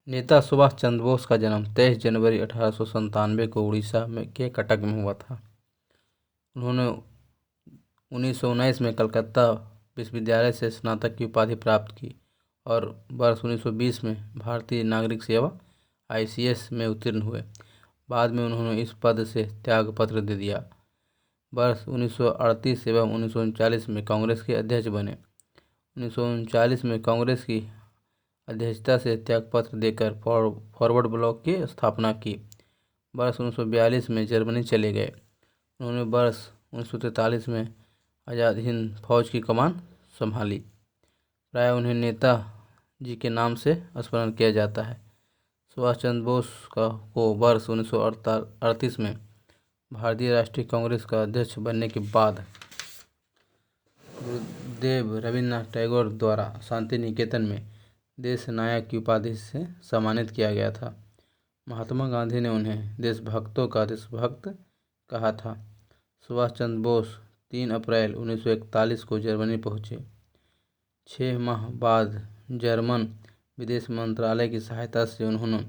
नेता सुभाष चंद्र बोस का जन्म 23 जनवरी 1897 को उड़ीसा के कटक में हुआ था। उन्होंने 1919 में कलकत्ता विश्वविद्यालय से स्नातक की उपाधि प्राप्त की और वर्ष 1920 में भारतीय नागरिक सेवा ICS में उत्तीर्ण हुए। बाद में उन्होंने इस पद से त्यागपत्र दे दिया। वर्ष 1938 एवं 1939 में कांग्रेस के अध्यक्ष बने। 1939 में कांग्रेस की अध्यक्षता से त्यागपत्र देकर फॉरवर्ड ब्लॉक की स्थापना की। वर्ष 1942 में जर्मनी चले गए। उन्होंने वर्ष 1943 में आज़ाद हिंद फौज की कमान संभाली। प्राय उन्हें नेता जी के नाम से स्मरण किया जाता है। सुभाष चंद्र बोस को वर्ष 1938 में भारतीय राष्ट्रीय कांग्रेस का अध्यक्ष बनने के बाद गुरुदेव रविन्द्रनाथ टैगोर द्वारा शांति निकेतन में देश नायक की उपाधि से सम्मानित किया गया था। महात्मा गांधी ने उन्हें देशभक्तों का देशभक्त कहा था। सुभाष चंद्र बोस 3 अप्रैल 1941 को जर्मनी पहुंचे। 6 माह बाद जर्मन विदेश मंत्रालय की सहायता से उन्होंने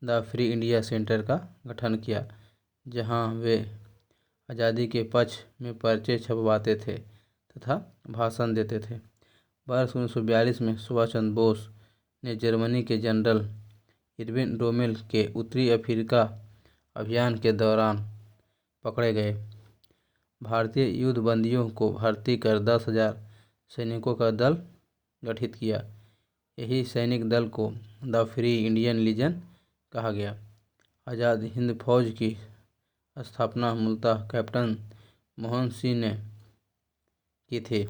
द फ्री इंडिया सेंटर का गठन किया, जहां वे आज़ादी के पक्ष में पर्चे छपवाते थे तथा भाषण देते थे। वर्ष 1942 में सुभाष चंद्र बोस ने जर्मनी के जनरल इरविन रोमेल के उत्तरी अफ्रीका अभियान के दौरान पकड़े गए भारतीय युद्धबंदियों को भर्ती कर 10,000 सैनिकों का दल गठित किया। यही सैनिक दल को द फ्री इंडियन लीजन कहा गया। आज़ाद हिंद फौज की स्थापना मूलतः कैप्टन मोहन सिंह ने की थी।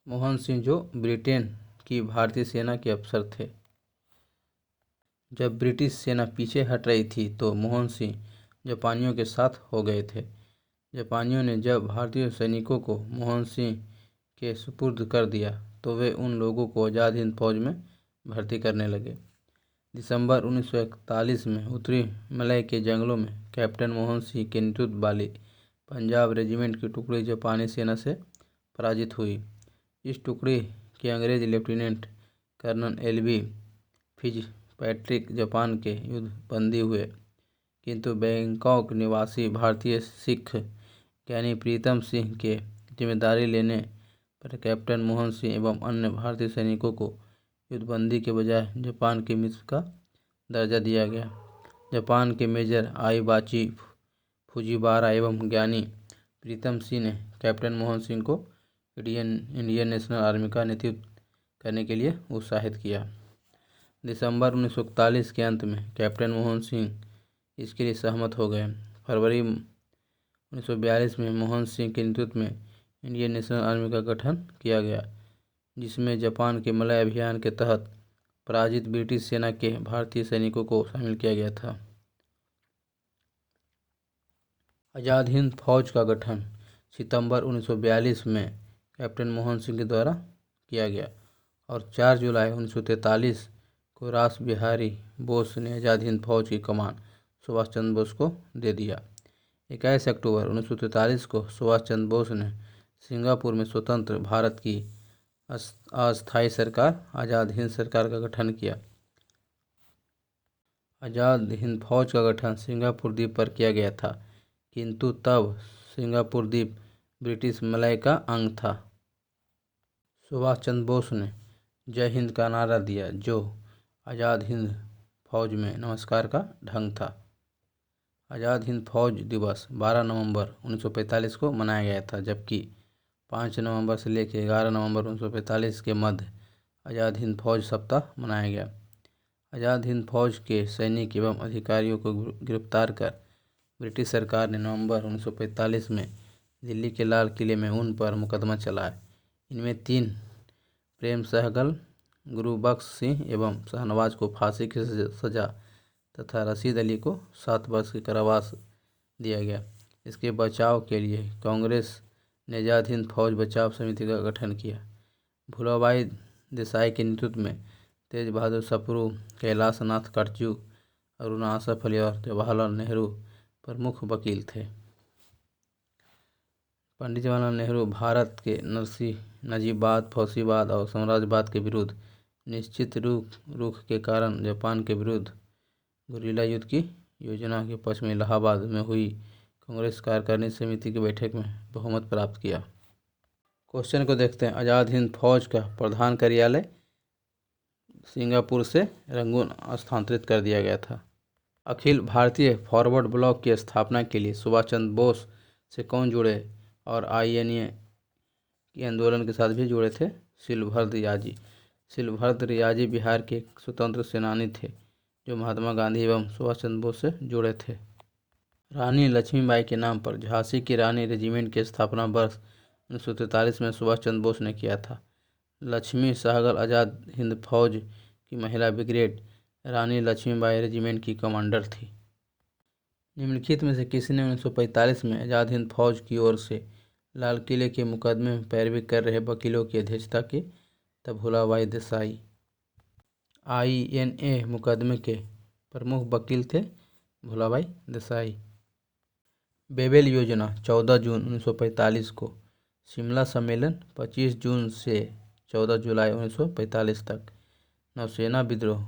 मोहन सिंह जो ब्रिटेन की भारतीय सेना के अफसर थे। जब ब्रिटिश सेना पीछे हट रही थी तो मोहन सिंह जापानियों के साथ हो गए थे। जापानियों ने जब भारतीय सैनिकों को मोहन सिंह के सुपुर्द कर दिया तो वे उन लोगों को आज़ाद हिंद फौज में भर्ती करने लगे। दिसंबर 1941 में उत्तरी मलय के जंगलों में कैप्टन मोहन सिंह के नेतृत्व वाली पंजाब रेजिमेंट की टुकड़ी जापानी सेना से पराजित हुई। इस टुकड़ी के अंग्रेज लेफ्टिनेंट कर्नल LB फिट्जपैट्रिक जापान के युद्धबंदी हुए, किंतु बैंकॉक निवासी भारतीय सिख ज्ञानी प्रीतम सिंह के जिम्मेदारी लेने पर कैप्टन मोहन सिंह एवं अन्य भारतीय सैनिकों को युद्धबंदी के बजाय जापान के मित्र का दर्जा दिया गया। जापान के मेजर आईबाची फुजिवारा एवं ज्ञानी प्रीतम सिंह ने कैप्टन मोहन सिंह को इंडियन नेशनल आर्मी का नेतृत्व करने के लिए उत्साहित किया। दिसंबर 1941 के अंत में कैप्टन मोहन सिंह इसके लिए सहमत हो गए। फरवरी 1942 में मोहन सिंह के नेतृत्व में इंडियन नेशनल आर्मी का गठन किया गया, जिसमें जापान के मलय अभियान के तहत पराजित ब्रिटिश सेना के भारतीय सैनिकों को शामिल किया गया था। आज़ाद हिंद फौज का गठन सितंबर 1942 में कैप्टन मोहन सिंह के द्वारा किया गया और 4 जुलाई 1943 को रास बिहारी बोस ने आज़ाद हिंद फौज की कमान सुभाष चंद्र बोस को दे दिया। 21 अक्टूबर 1943 को सुभाष चंद्र बोस ने सिंगापुर में स्वतंत्र भारत की अस्थायी सरकार आज़ाद हिंद सरकार का गठन किया। आज़ाद हिंद फौज का गठन सिंगापुर द्वीप पर किया गया था, किंतु तब सिंगापुर द्वीप ब्रिटिश मलय का अंग था। सुभाष चंद्र बोस ने जय हिंद का नारा दिया, जो आज़ाद हिंद फौज में नमस्कार का ढंग था। आज़ाद हिंद फौज दिवस 12 नवंबर 1945 को मनाया गया था, जबकि 5 नवंबर से लेकर 11 नवंबर 1945 के मध्य आज़ाद हिंद फौज सप्ताह मनाया गया। आज़ाद हिंद फौज के सैनिक एवं अधिकारियों को गिरफ्तार कर ब्रिटिश सरकार ने नवंबर 1945 में दिल्ली के लाल किले में उन पर मुकदमा चलाया। इनमें 3 प्रेम सहगल, गुरुबख्श सिंह एवं शाहनवाज को फांसी की सजा तथा रशीद अली को 7 वर्ष के कारावास दिया गया। इसके बचाव के लिए कांग्रेस ने आज़ाद हिंद फौज बचाव समिति का गठन किया। भूलाबाई देसाई के नेतृत्व में तेज बहादुर सप्रू, कैलाश नाथ कटजू, अरुणा आसफ अली और जवाहरलाल नेहरू प्रमुख वकील थे। पंडित जवाहरलाल नेहरू भारत के नजीबवाद, फौसीवाद और साम्राज्यवाद के विरुद्ध निश्चित रुख के कारण जापान के विरुद्ध गुरिल्ला युद्ध की योजना के पक्ष में इलाहाबाद में हुई कांग्रेस कार्यकारिणी समिति की बैठक में बहुमत प्राप्त किया। क्वेश्चन को देखते हैं। आज़ाद हिंद फौज का प्रधान कार्यालय सिंगापुर से रंगून स्थानांतरित कर दिया गया था। अखिल भारतीय फॉरवर्ड ब्लॉक की स्थापना के लिए सुभाष चंद्र बोस से कौन जुड़े और INA के आंदोलन के साथ भी जुड़े थे? शिलभद्र रियाजी। शिलभद्र रियाजी बिहार के एक स्वतंत्र सेनानी थे जो महात्मा गांधी एवं सुभाष चंद्र बोस से जुड़े थे। रानी लक्ष्मीबाई के नाम पर झांसी की रानी रेजिमेंट की स्थापना वर्ष 1943 में सुभाष चंद्र बोस ने किया था। लक्ष्मी सहगल आज़ाद हिंद फौज की महिला ब्रिगेड रानी लक्ष्मीबाई रेजिमेंट की कमांडर थी। निम्नलिखित में से किसने 1945 में आज़ाद हिंद फौज की ओर से लाल किले के मुकदमे में पैरवी कर रहे वकीलों की अध्यक्षता की? तब भोलाभाई देसाई। INA मुकदमे के प्रमुख वकील थे भोलाभाई देसाई। बेबेल योजना 14 जून 1945 को, शिमला सम्मेलन 25 जून से 14 जुलाई 1945 तक, नौसेना विद्रोह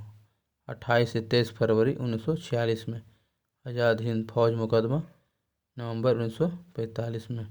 28 से 23 फरवरी 1946 में, आज़ाद हिंद फौज मुकदमा नवंबर 1945 में।